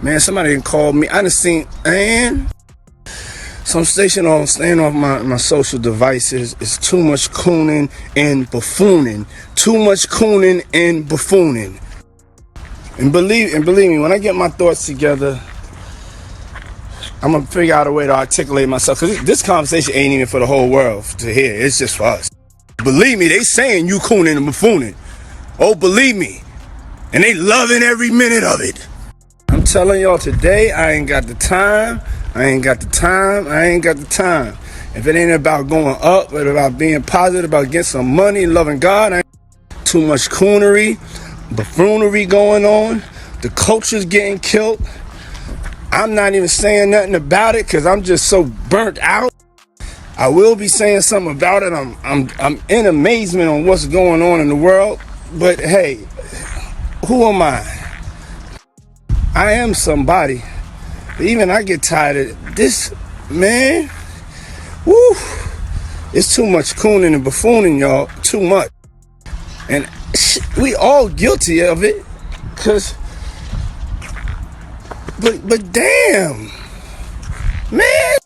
Man, somebody done called me. I done seen, and some station on staying off my social devices. It's too much cooning and buffooning. Too much cooning and buffooning. And believe me, when I get my thoughts together, I'm gonna figure out a way to articulate myself. Cause this conversation ain't even for the whole world to hear. It's just for us. Believe me, they saying you cooning and buffooning. Oh, believe me. And they loving every minute of it. I'm telling y'all today, I ain't got the time. If it ain't about going up, but about being positive, about getting some money, loving God, too much coonery, buffoonery going on. The culture's getting killed. I'm not even saying nothing about it because I'm just so burnt out. I will be saying something about it. I'm in amazement on what's going on in the world. But hey, who am I? I am somebody. But even I get tired of this, man. Woo! It's too much cooning and buffooning, y'all. Too much. And we all guilty of it. But damn. Man.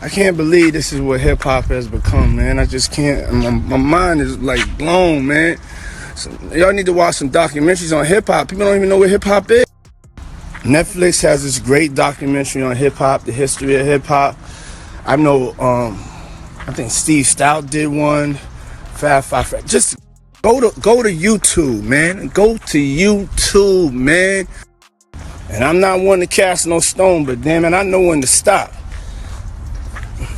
I can't believe this is what hip-hop has become, man. I just can't. My mind is like blown, man. So, y'all need to watch some documentaries on hip-hop. People don't even know what hip-hop is. Netflix has this great documentary on hip-hop, the history of hip-hop. I know, I think Steve Stout did one. Fab Five. Just go to YouTube, man. Go to YouTube, man. And I'm not one to cast no stone, but damn it, I know when to stop.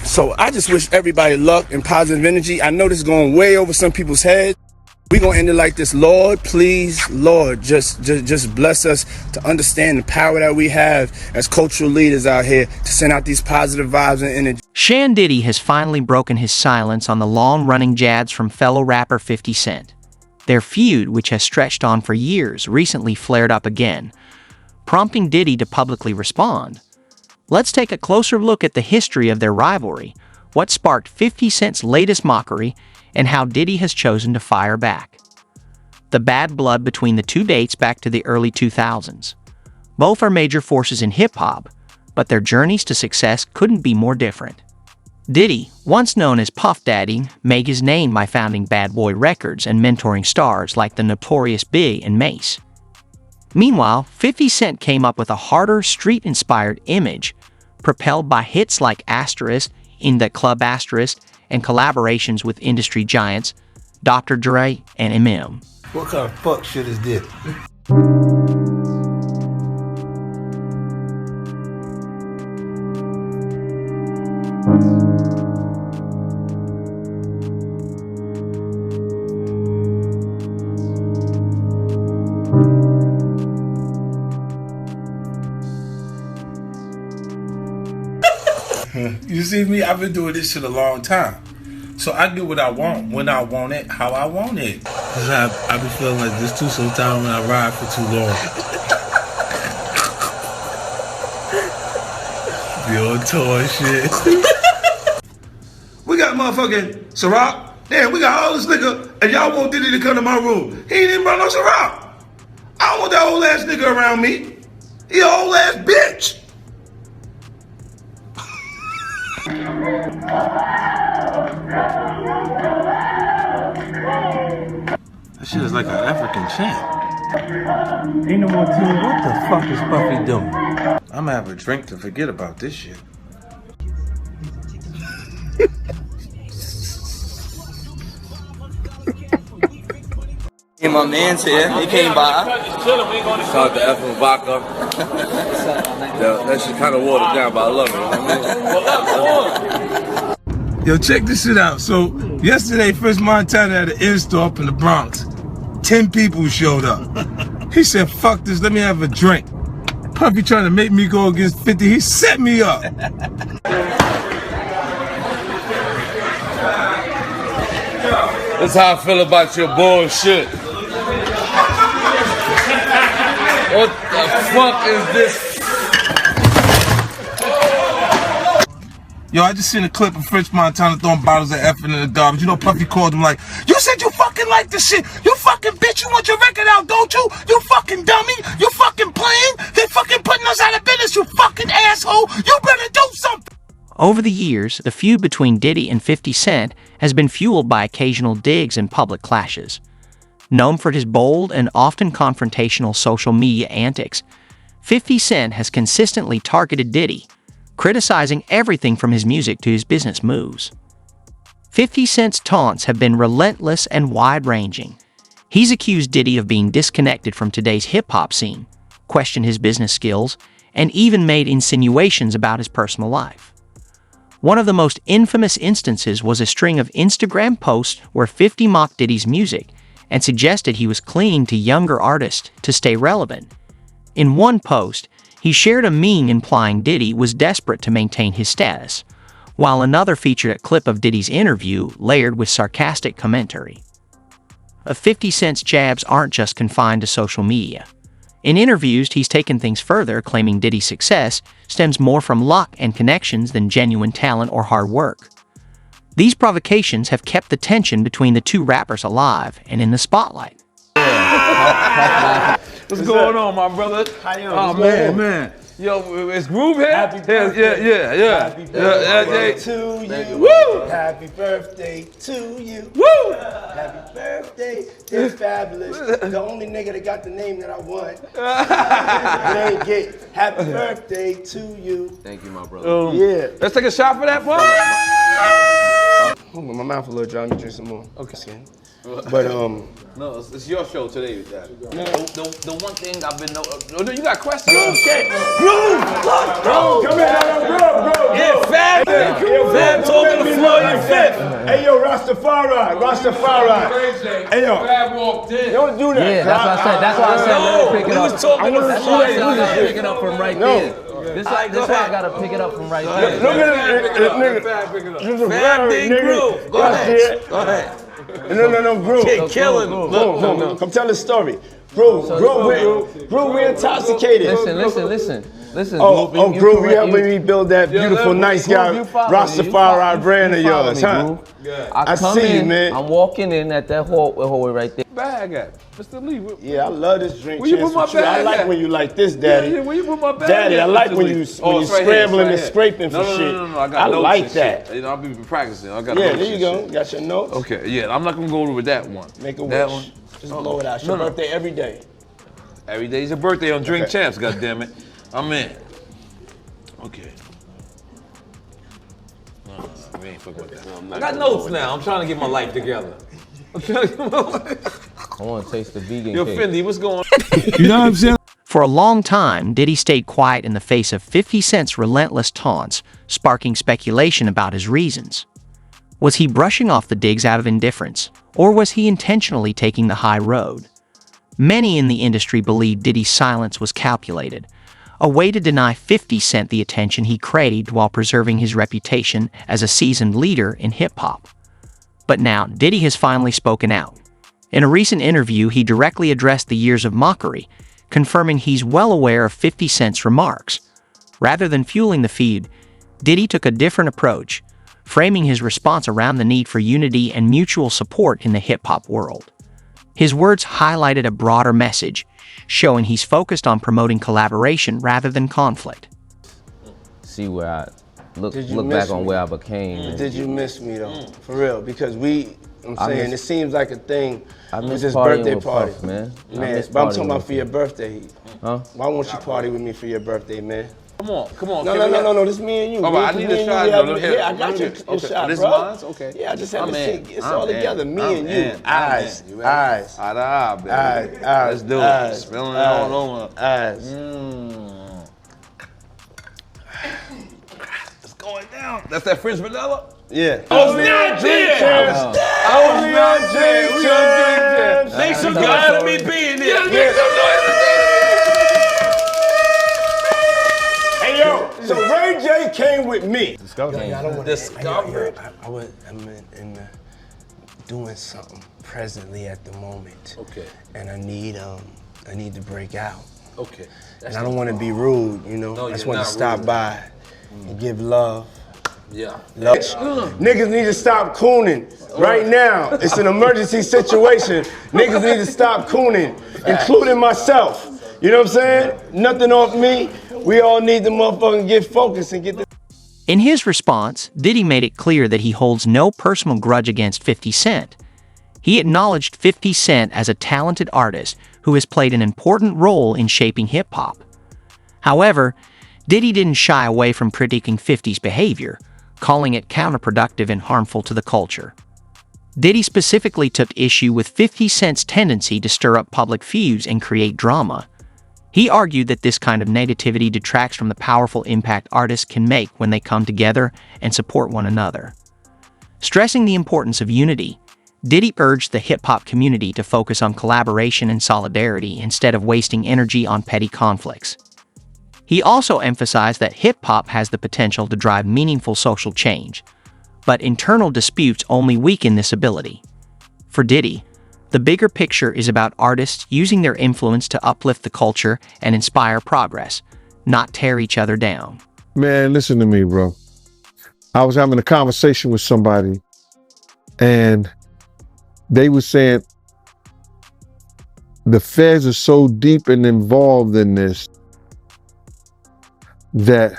So I just wish everybody luck and positive energy. I know this is going way over some people's heads. We're going to end it like this. Lord, please, Lord, just bless us to understand the power that we have as cultural leaders out here to send out these positive vibes and energy. Shan Diddy has finally broken his silence on the long-running jads from fellow rapper 50 Cent. Their feud, which has stretched on for years, recently flared up again, prompting Diddy to publicly respond. Let's take a closer look at the history of their rivalry, what sparked 50 Cent's latest mockery, and how Diddy has chosen to fire back. The bad blood between the two dates back to the early 2000s. Both are major forces in hip-hop, but their journeys to success couldn't be more different. Diddy, once known as Puff Daddy, made his name by founding Bad Boy Records and mentoring stars like the Notorious Big and Mace. Meanwhile, 50 Cent came up with a harder, street-inspired image, propelled by hits like Asterisk, In the Club Asterisk, and collaborations with industry giants Dr. Dre and Eminem. What kind of fuck shit is this? You see me? I've been doing this shit a long time. So I get what I want, when I want it, how I want it. Cause I be feeling like this too sometimes when I ride for too long. Be on tour and shit. We got motherfucking Ciroc. Damn, we got all this liquor, and y'all want Diddy to come to my room. He ain't even brought no Ciroc. I don't want that old ass nigga around me. He an old ass bitch. That shit is like an African chant. Ain't no more tune. What the fuck is Puffy doing? I'm gonna have a drink to forget about this shit. And my man's here. He came by. Shout out to F and Vodka. That shit kind of watered down, but I love it. Yo, check this shit out. So, yesterday, Fresh Montana at an in-store up in the Bronx. 10 people showed up. He said, fuck this, let me have a drink. Puffy trying to make me go against 50. He set me up. That's how I feel about your bullshit. What the fuck is this? Yo, I just seen a clip of French Montana throwing bottles of effing in the garbage. You know, Puffy called him like, you said you fucking like this shit. You fucking bitch, you want your record out, don't you? You fucking dummy. You fucking playing. They fucking putting us out of business, you fucking asshole. You better do something. Over the years, the feud between Diddy and 50 Cent has been fueled by occasional digs and public clashes. Known for his bold and often confrontational social media antics, 50 Cent has consistently targeted Diddy, criticizing everything from his music to his business moves. 50 Cent's taunts have been relentless and wide-ranging. He's accused Diddy of being disconnected from today's hip-hop scene, questioned his business skills, and even made insinuations about his personal life. One of the most infamous instances was a string of Instagram posts where 50 mocked Diddy's music and suggested he was clinging to younger artists to stay relevant. In one post, he shared a meme implying Diddy was desperate to maintain his status, while another featured a clip of Diddy's interview layered with sarcastic commentary. 50 Cent's jabs aren't just confined to social media. In interviews, he's taken things further, claiming Diddy's success stems more from luck and connections than genuine talent or hard work. These provocations have kept the tension between the two rappers alive and in the spotlight. What's going on, my brother? How you Oh, doing? man. Yo, it's Groove here? Happy birthday. Yeah. Happy birthday to you. Woo! Happy birthday to you. Woo! Happy birthday. It's fabulous. The only nigga that got the name that I want. It ain't gay. Happy birthday to you. Thank you, my brother. Yeah. Let's take a shot for that, bud. My mouth a little dry. Let me drink some more. Okay. But No, it's your show today, Daddy. The one thing I've been no, you got questions? okay. Groove. Bro, come here, bro. Yeah, Fab. Fab talking the floor in fifth. Hey yo, Rastafari. Hey yo, Fab walked in. don't do that. Yeah, that's why I said let me pick it up. was talking the That's floor. why I said let me pick it up from right No. there. This why I gotta pick it up from right there. Look at this nigga. Fab, pick it up. This is Fab, very big nigga. Groove. Go That's ahead. it. Go ahead. No, Groove. Kid killing. Groove. Come tell the story. Groove, we intoxicated. Listen. Oh, Groove, you helping me build that beautiful, nice guy, Rastafari brand of yours, huh? I come see you, in, man. I'm walking in at that hallway right there. Bag at Mr. Lee. Yeah, I love this drink. Where you chance put my with you. I bag like at? when you like this, Daddy. Yeah, where you put my bag Daddy, at, I like Mr. when Lee? you It's when you right here, scrambling it's and right scraping here. for shit. No, I got I notes like and that. shit. You know, I'll be practicing. I got Yeah, notes there you and go. shit. Got your notes. Okay, yeah, I'm not gonna go over with that one. Make a That wish. one. Just blow it out. It's your birthday every day. Every day's your birthday on Drink Okay. Champs, goddammit. I'm in. Okay. No, we ain't fucking with that. I got notes now. I'm trying to get my life together. I'm trying to get my life. I wanna taste the vegan Yo, cake. Fendi, what's going on? You know what I'm saying? For a long time, Diddy stayed quiet in the face of 50 Cent's relentless taunts, sparking speculation about his reasons. Was he brushing off the digs out of indifference, or was he intentionally taking the high road? Many in the industry believe Diddy's silence was calculated, a way to deny 50 Cent the attention he craved while preserving his reputation as a seasoned leader in hip-hop. But now, Diddy has finally spoken out. In a recent interview, he directly addressed the years of mockery, confirming he's well aware of 50 Cent's remarks. Rather than fueling the feud, Diddy took a different approach, framing his response around the need for unity and mutual support in the hip-hop world. His words highlighted a broader message, showing he's focused on promoting collaboration rather than conflict. See where I look Did you back miss on me? where I became. Did you miss me though? For real, because I'm I saying miss- it seems like a thing I with miss this partying birthday with party, Puff, man. I Man, miss but I'm partying talking about with for your birthday. Huh? Why won't you party with me for your birthday, man? Come on. No. This me and you. All right, I Me need and a you, shot. we No, having- no, here. Yeah, I got you a Okay. shot, This bro. mine's? Okay. Yeah, I just have I'm to in. see. It's I'm all in. together. Me I'm and you. in. I'm Eyes. in. You ready? Eyes. Eye to eye, baby. Eyes. Let's do it. Eyes. Spilling it all over. Eyes. It's going down. That's that French vanilla? Yeah. Only on Jam. Only on Jam. Make some noise out of me being there. Hey yo, so Ray J came with me. Discover. I'm doing something presently at the moment. Okay. And I need to break out. Okay. And I don't want to be rude, you know. No, I just you're want to not stop rude. by and give love. Yeah. Niggas need to stop cooning right now. It's an emergency situation. Niggas need to stop cooning, including myself. You know what I'm saying? Nothing off me. We all need to motherfucking get focused and get the. In his response, Diddy made it clear that he holds no personal grudge against 50 Cent. He acknowledged 50 Cent as a talented artist who has played an important role in shaping hip-hop. However, Diddy didn't shy away from critiquing 50's behavior, calling it counterproductive and harmful to the culture. Diddy specifically took issue with 50 Cent's tendency to stir up public feuds and create drama. He argued that this kind of negativity detracts from the powerful impact artists can make when they come together and support one another. Stressing the importance of unity, Diddy urged the hip-hop community to focus on collaboration and solidarity instead of wasting energy on petty conflicts. He also emphasized that hip-hop has the potential to drive meaningful social change, but internal disputes only weaken this ability. For Diddy, the bigger picture is about artists using their influence to uplift the culture and inspire progress, not tear each other down. Man, listen to me, bro. I was having a conversation with somebody and they were saying the feds are so deep and involved in this that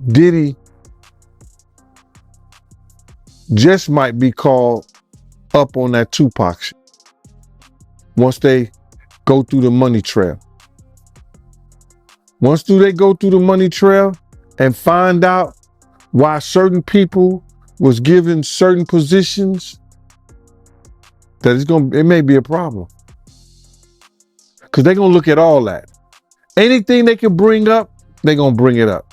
Diddy just might be called up on that Tupac shit once they go through the money trail. Once they go through the money trail and find out why certain people was given certain positions, that it may be a problem. Because they're going to look at all that. Anything they can bring up, they're going to bring it up.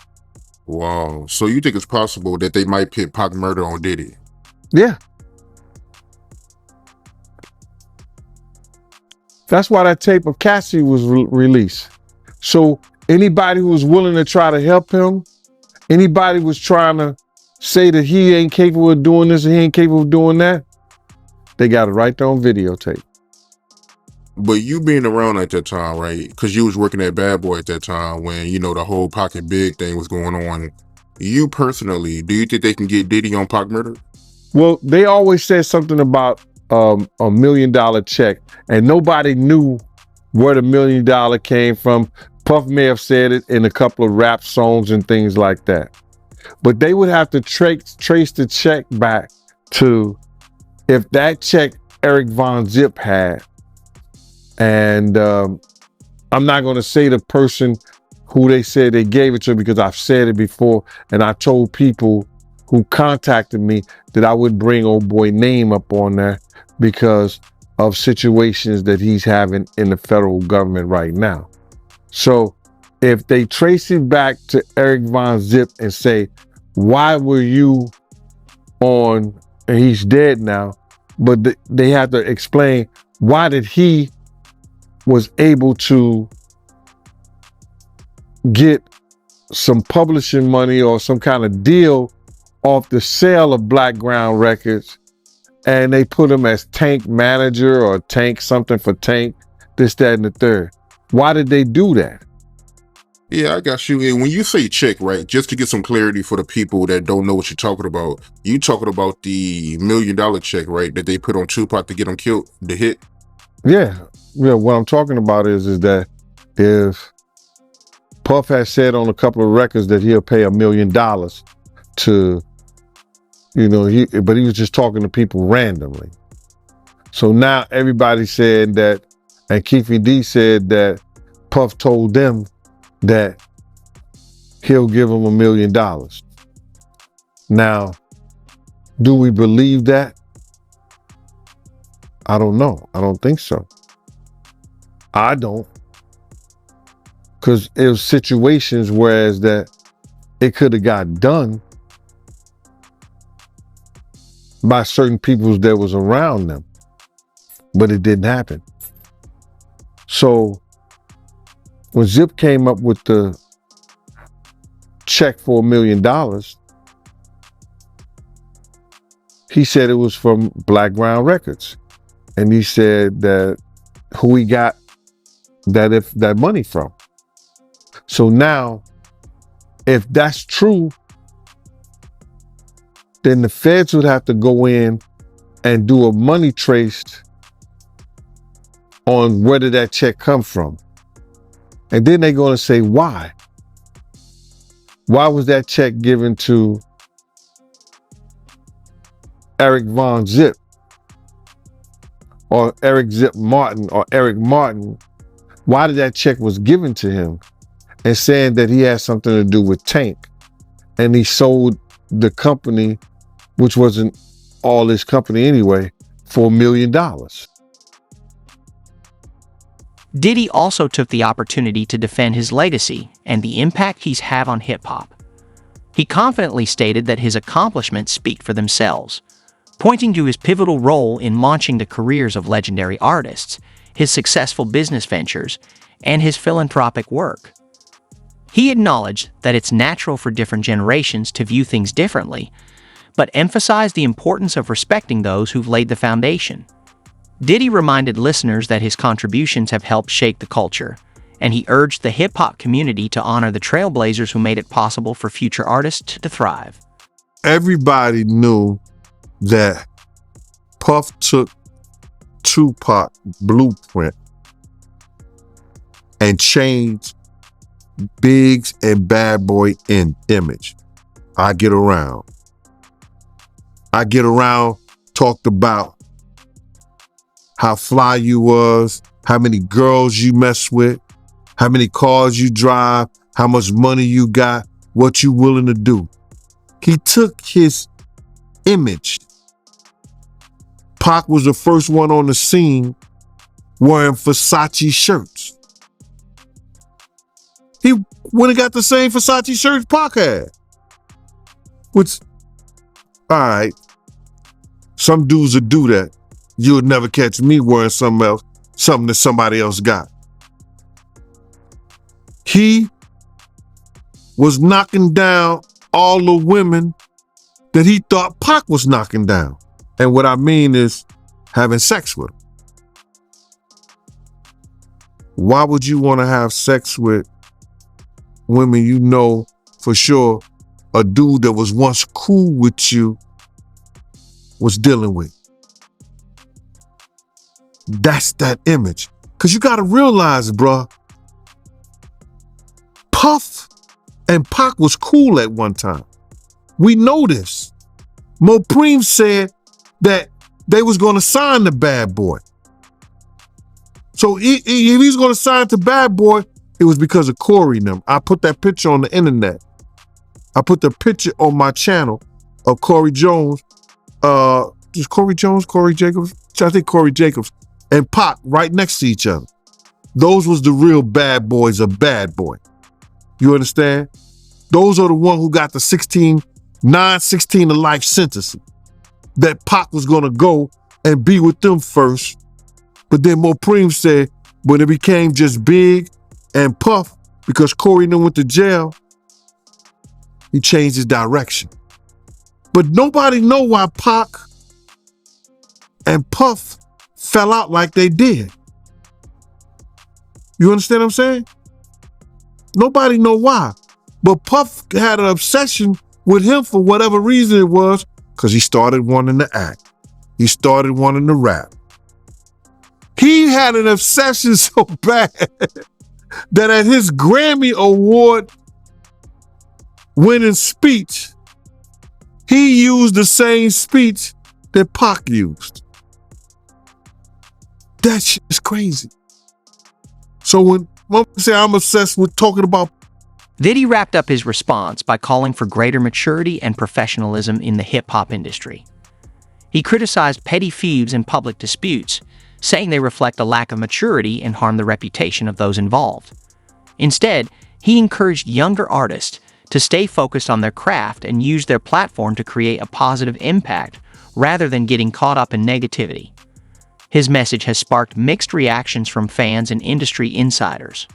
Wow. So you think it's possible that they might pit Pac murder on Diddy? Yeah. That's why that tape of Cassie was released. So anybody who was willing to try to help him, anybody was trying to say that he ain't capable of doing this and he ain't capable of doing that, they got it right there on videotape. But you being around at that time, right? Because you was working at Bad Boy at that time when, you know, the whole Pocket Big thing was going on. You personally, do you think they can get Diddy on Pac murder? Well, they always said something about $1 million check, and nobody knew where the $1 million came from. Puff may have said it in a couple of rap songs and things like that. But they would have to trace the check back to if that check Eric Von Zip had. And I'm not going to say the person who they said they gave it to because I've said it before. And I told people who contacted me that I would bring old boy name up on there because of situations that he's having in the federal government right now. So if they trace it back to Eric Von Zip and say, why were you on, and he's dead now, but they have to explain why did he was able to get some publishing money or some kind of deal off the sale of Black Ground Records, and they put him as Tank manager or Tank something for Tank, this, that, and the third. Why did they do that? Yeah, I got you. And when you say check, right, just to get some clarity for the people that don't know what you're talking about, you talking about the $1 million check, right, that they put on Tupac to get him killed, the hit? Yeah. What I'm talking about is that if Puff has said on a couple of records that he'll pay $1 million to, you know, but he was just talking to people randomly. So now everybody said that, and Keefy D said that Puff told them that he'll give them $1 million. Now, do we believe that? I don't know. I don't think so. I don't. Because it was situations whereas that it could have got done by certain people that was around them, but it didn't happen. So when Zip came up with the check for $1 million, he said it was from Black Ground Records. And he said that who he got that money from. So now, if that's true, then the feds would have to go in and do a money trace on where did that check come from. And then they're going to say, why? Why was that check given to Eric Von Zip or Eric Zip Martin or Eric Martin? Why did that check was given to him? And saying that he had something to do with Tank. And he sold the company, which wasn't all his company anyway, for $1 million. Diddy also took the opportunity to defend his legacy and the impact he's had on hip-hop. He confidently stated that his accomplishments speak for themselves, pointing to his pivotal role in launching the careers of legendary artists, his successful business ventures, and his philanthropic work. He acknowledged that it's natural for different generations to view things differently, but emphasized the importance of respecting those who've laid the foundation. Diddy reminded listeners that his contributions have helped shape the culture, and he urged the hip-hop community to honor the trailblazers who made it possible for future artists to thrive. Everybody knew that Puff took Tupac blueprint and changed Biggs and Bad Boy in image. I Get Around talked about how fly you was, how many girls you mess with, how many cars you drive, how much money you got, what you willing to do. He took his image. Pac was the first one on the scene wearing Versace shirts. He went and got the same Versace shirts Pac had. Which, all right, some dudes would do that. You would never catch me wearing something else, something that somebody else got. He was knocking down all the women that he thought Pac was knocking down. And what I mean is having sex with them. Why would you want to have sex with women you know for sure a dude that was once cool with you was dealing with? That's that image. Because you got to realize, bruh, Puff and Pac was cool at one time. We know this. Mopreem said that they was going to sign the Bad Boy. So if he's going to sign to Bad Boy, it was because of Corey and them. I put that picture on the internet. I put the picture on my channel of Corey Jones. Is Corey Jones, Corey Jacobs? I think Corey Jacobs and Pac right next to each other. Those was the real bad boys of Bad Boy. You understand? Those are the one who got the 16 to life sentence. That Pac was gonna go and be with them first. But then Mopreem said, when it became just Big and Puff, because Corey and them went to jail, he changed his direction. But nobody know why Pac and Puff fell out like they did. You understand what I'm saying? Nobody know why. But Puff had an obsession with him for whatever reason it was, because he started wanting to act. He started wanting to rap. He had an obsession so bad that at his Grammy Award winning speech, he used the same speech that Pac used. That shit is crazy. So when I say I'm obsessed with talking about... Diddy wrapped up his response by calling for greater maturity and professionalism in the hip-hop industry. He criticized petty feuds and public disputes, saying they reflect a lack of maturity and harm the reputation of those involved. Instead, he encouraged younger artists to stay focused on their craft and use their platform to create a positive impact rather than getting caught up in negativity. His message has sparked mixed reactions from fans and industry insiders.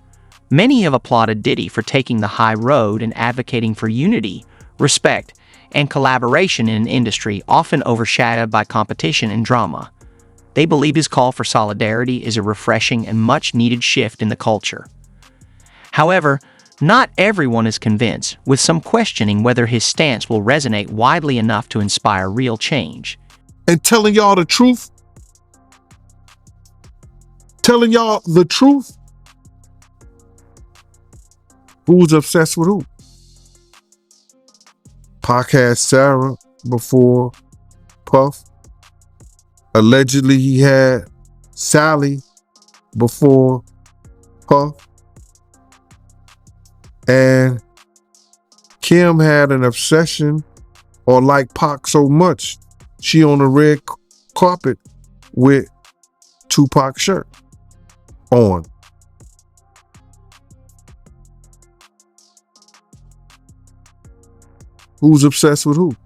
Many have applauded Diddy for taking the high road and advocating for unity, respect, and collaboration in an industry often overshadowed by competition and drama. They believe his call for solidarity is a refreshing and much-needed shift in the culture. However, not everyone is convinced, with some questioning whether his stance will resonate widely enough to inspire real change. And telling y'all the truth, telling y'all the truth. Who's obsessed with who? Pac had Sarah before Puff. Allegedly, he had Sally before Puff. And Kim had an obsession or liked Pac so much, she on the red carpet with Tupac shirt on. Who's obsessed with who?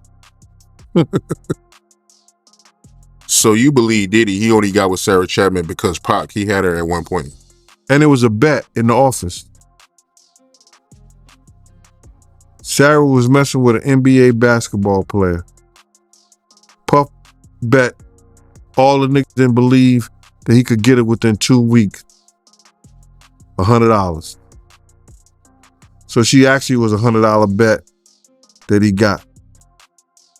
So you believe Diddy, he only got with Sarah Chapman because Pac, he had her at one point. And it was a bet in the office. Sarah was messing with an NBA basketball player. Puff bet all the niggas didn't believe that he could get it within 2 weeks. $100. So she actually was a $100 bet that he got.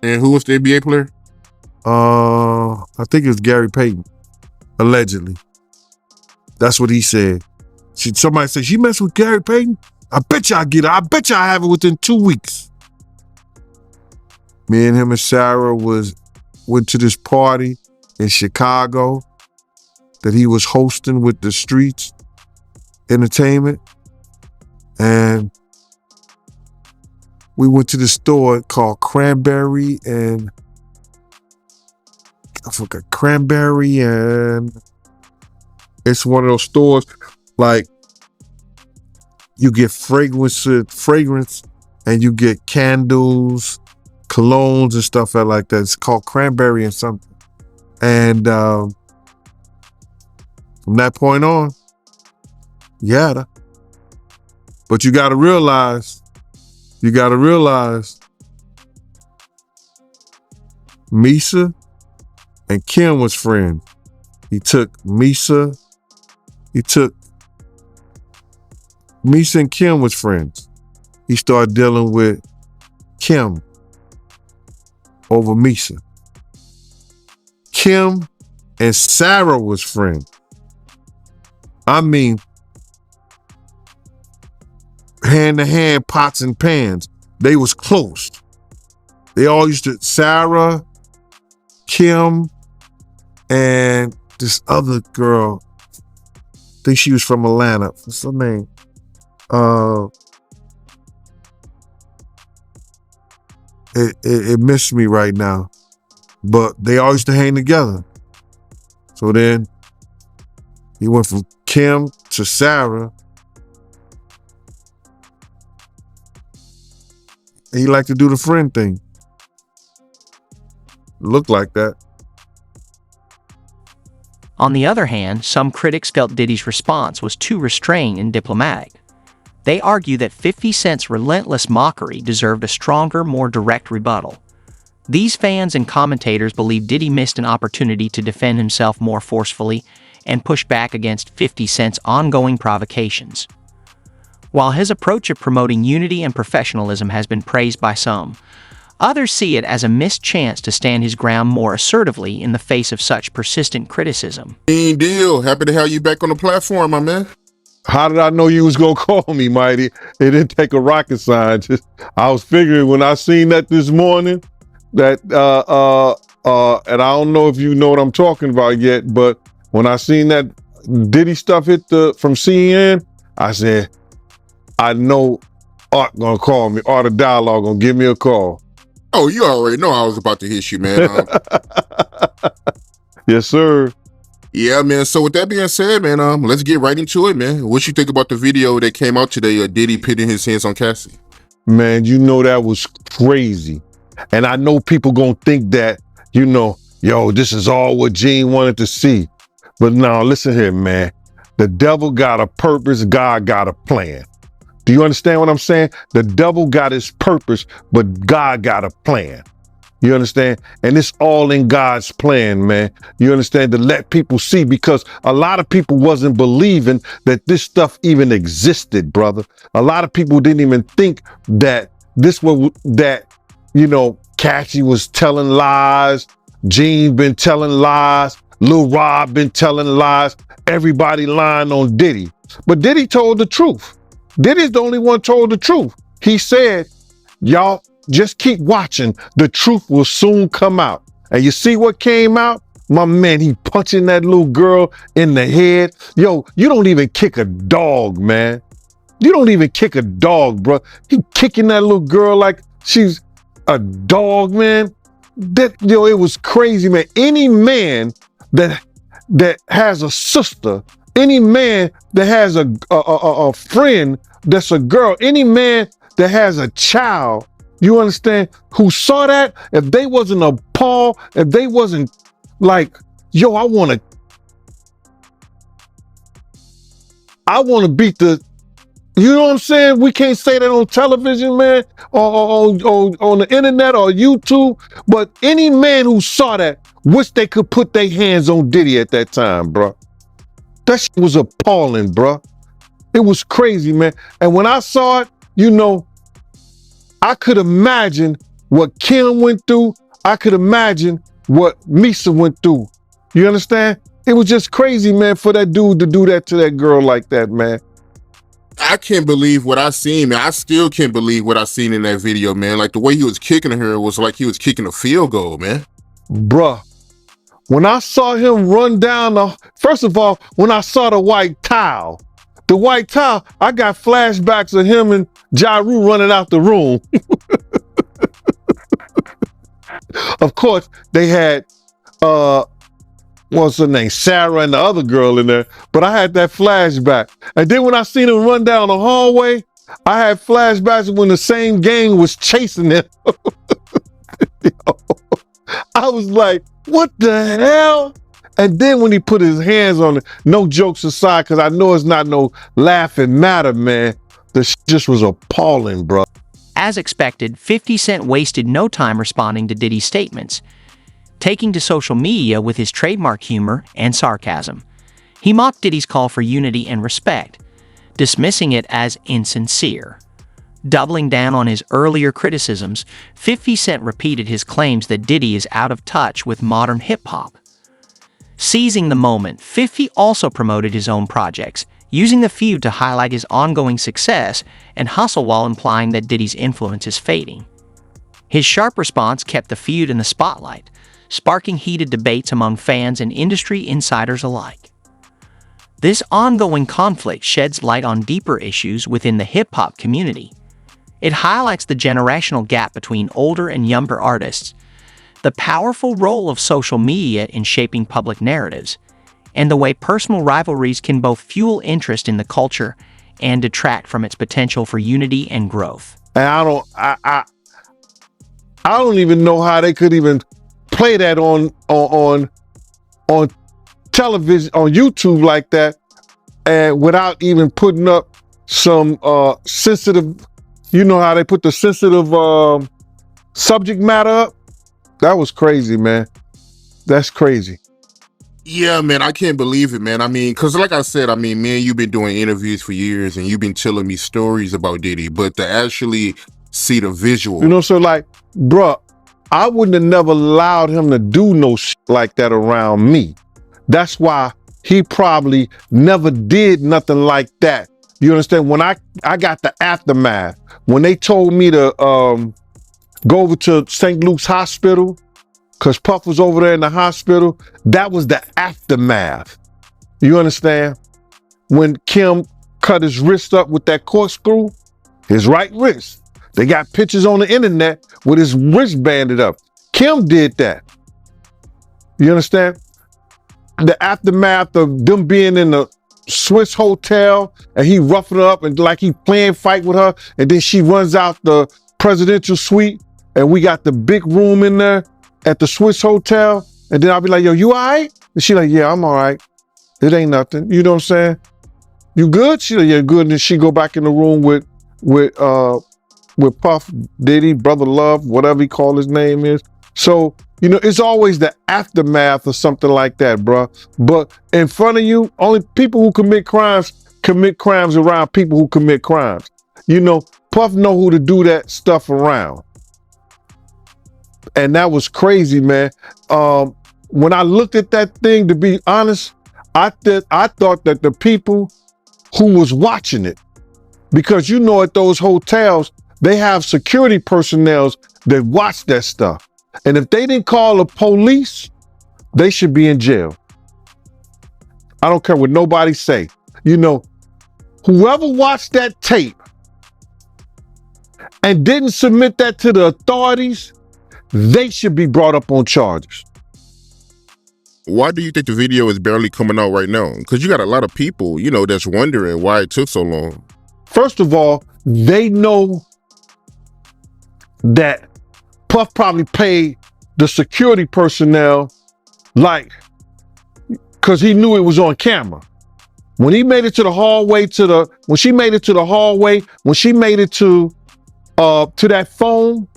And who was the NBA player? I think it was Gary Payton, allegedly. That's what he said. Somebody said, she messed with Gary Payton? I bet you I get it. I bet you I have it within 2 weeks. Me and him and Sarah went to this party in Chicago that he was hosting with the Streets Entertainment. And we went to this store called Cranberry and I forgot Cranberry, and it's one of those stores like you get fragrance and you get candles, colognes and stuff like that. It's called Cranberry and something. And from that point on, yeah. But you gotta realize Misa and Kim was friends. Misa and Kim was friends. He started dealing with Kim over Misa. Kim and Sarah was friends. I mean, hand to hand, pots and pans. They was close. They all used to, Sarah, Kim, and this other girl, I think she was from Atlanta. What's her name? It missed me right now. But they all used to hang together. So then he went from Kim to Sarah. And he liked to do the friend thing. Looked like that. On the other hand, some critics felt Diddy's response was too restrained and diplomatic. They argue that 50 Cent's relentless mockery deserved a stronger, more direct rebuttal. These fans and commentators believe Diddy missed an opportunity to defend himself more forcefully and push back against 50 Cent's ongoing provocations. While his approach of promoting unity and professionalism has been praised by some, others see it as a missed chance to stand his ground more assertively in the face of such persistent criticism. Mean deal. Happy to have you back on the platform, my man. How did I know you was gonna call me, Mighty? It didn't take a rocket scientist. I was figuring when I seen that this morning, that and I don't know if you know what I'm talking about yet, but when I seen that Diddy stuff from CNN, I said, I know Art gonna call me. Art of Dialogue gonna give me a call. Oh, you already know I was about to hit you, man. Yes, sir. Yeah, man. So with that being said, man, let's get right into it, man. What you think about the video that came out today of Diddy pitting his hands on Cassie? Man, you know that was crazy. And I know people gonna think that, yo, this is all what Gene wanted to see. But now, listen here, man. The devil got a purpose, God got a plan. Do you understand what I'm saying? The devil got his purpose, but God got a plan. You understand? And it's all in God's plan, man. You understand? To let people see, because a lot of people wasn't believing that this stuff even existed, brother. A lot of people didn't even think that Cassie was telling lies, Gene been telling lies, Lil Rob been telling lies. everybody lying on Diddy. But Diddy told the truth. Diddy's the only one told the truth. He said, y'all just keep watching. The truth will soon come out. And you see what came out? My man, he punching that little girl in the head. Yo, you don't even kick a dog, man. You don't even kick a dog, bro. He kicking that little girl like she's a dog, man. It was crazy, man. Any man that has a sister, any man that has a friend that's a girl, any man that has a child, you understand, who saw that, if they wasn't appalled, if they wasn't like, yo, I want to beat the, you know what I'm saying? We can't say that on television, man, or on the internet or YouTube, but any man who saw that, wish they could put their hands on Diddy at that time, bro. That shit was appalling, bro. It was crazy, man. And when I saw it, you know, I could imagine what Kim went through. I could imagine what Misa went through. You understand? It was just crazy, man, for that dude to do that to that girl like that, man. I can't believe what I seen, man. I still can't believe what I seen in that video, man. Like the way he was kicking her was like he was kicking a field goal, man. Bruh, when I saw him run down first of all, when I saw the white towel, I got flashbacks of him and Ja Rule running out the room. Of course, they had, what's her name, Sarah and the other girl in there, but I had that flashback. And then when I seen him run down the hallway, I had flashbacks when the same gang was chasing him. I was like, what the hell? And then when he put his hands on it, no jokes aside, because I know it's not no laughing matter, man. The just was appalling, bro. As expected, 50 Cent wasted no time responding to Diddy's statements, taking to social media with his trademark humor and sarcasm. He mocked Diddy's call for unity and respect, dismissing it as insincere. Doubling down on his earlier criticisms, 50 Cent repeated his claims that Diddy is out of touch with modern hip-hop. Seizing the moment, 50 also promoted his own projects, using the feud to highlight his ongoing success and hustle while implying that Diddy's influence is fading. His sharp response kept the feud in the spotlight, sparking heated debates among fans and industry insiders alike. This ongoing conflict sheds light on deeper issues within the hip-hop community. It highlights the generational gap between older and younger artists, the powerful role of social media in shaping public narratives, and the way personal rivalries can both fuel interest in the culture and detract from its potential for unity and growth. And I don't even know how they could even play that on television, on YouTube like that, and without even putting up some sensitive, you know how they put the sensitive subject matter up? That was crazy, man. That's crazy. Yeah, man, I can't believe it, man. I mean, because like I said, I mean, me and you've been doing interviews for years and you've been telling me stories about Diddy, but to actually see the visual. You know, so like, bruh, I wouldn't have never allowed him to do no shit like that around me. That's why he probably never did nothing like that. You understand? When I got the aftermath, when they told me to go over to St. Luke's Hospital, because Puff was over there in the hospital, that was the aftermath. You understand? When Kim cut his wrist up with that corkscrew, his right wrist. They got pictures on the internet with his wrist banded up. Kim did that. You understand? The aftermath of them being in the Swiss hotel and he roughing her up and like he playing fight with her, and then she runs out the presidential suite and we got the big room in there at the Swiss hotel, and then I'll be like, yo, you all right? And she like, yeah, I'm all right. It ain't nothing. You know what I'm saying? You good? She like, yeah, good. And then she go back in the room with Puff, Diddy, Brother Love, whatever he call his name is. So, you know, it's always the aftermath or something like that, bro. But in front of you, only people who commit crimes around people who commit crimes. You know, Puff know who to do that stuff around. And that was crazy, man. When I looked at that thing, to be honest, I thought that the people who was watching it, because you know at those hotels, they have security personnel that watch that stuff. And if they didn't call the police, they should be in jail. I don't care what nobody say. You know, whoever watched that tape and didn't submit that to the authorities, they should be brought up on charges. Why do you think the video is barely coming out right now? Because you got a lot of people, you know, that's wondering why it took so long. First of all, they know that Puff probably paid the security personnel because he knew it was on camera. When he made it to the hallway, when she made it to that phone,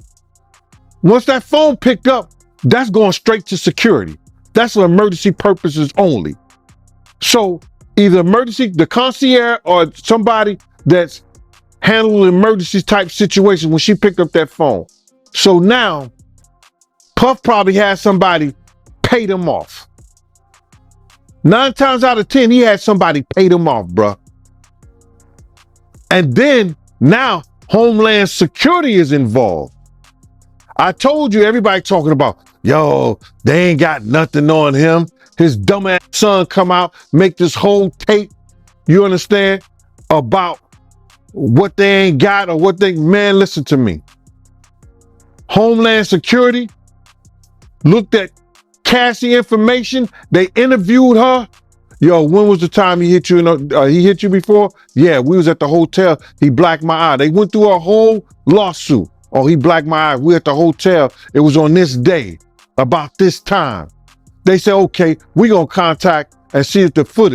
once that phone picked up, that's going straight to security. That's for emergency purposes only. So either the concierge or somebody that's handling emergency type situations when she picked up that phone. So now Puff probably had somebody pay them off. 9 times out of 10, he had somebody pay them off, bruh. And then now Homeland Security is involved. I told you, everybody talking about, yo, they ain't got nothing on him. His dumbass son come out, make this whole tape, you understand, about what they ain't got or man, listen to me. Homeland Security looked at Cassie information. They interviewed her. Yo, when was the time he hit you? He hit you before? Yeah, we was at the hotel. He blacked my eye. They went through a whole lawsuit. Oh, he blacked my eye. We at the hotel. It was on this day, about this time. They said, okay, we gonna contact and see if the footage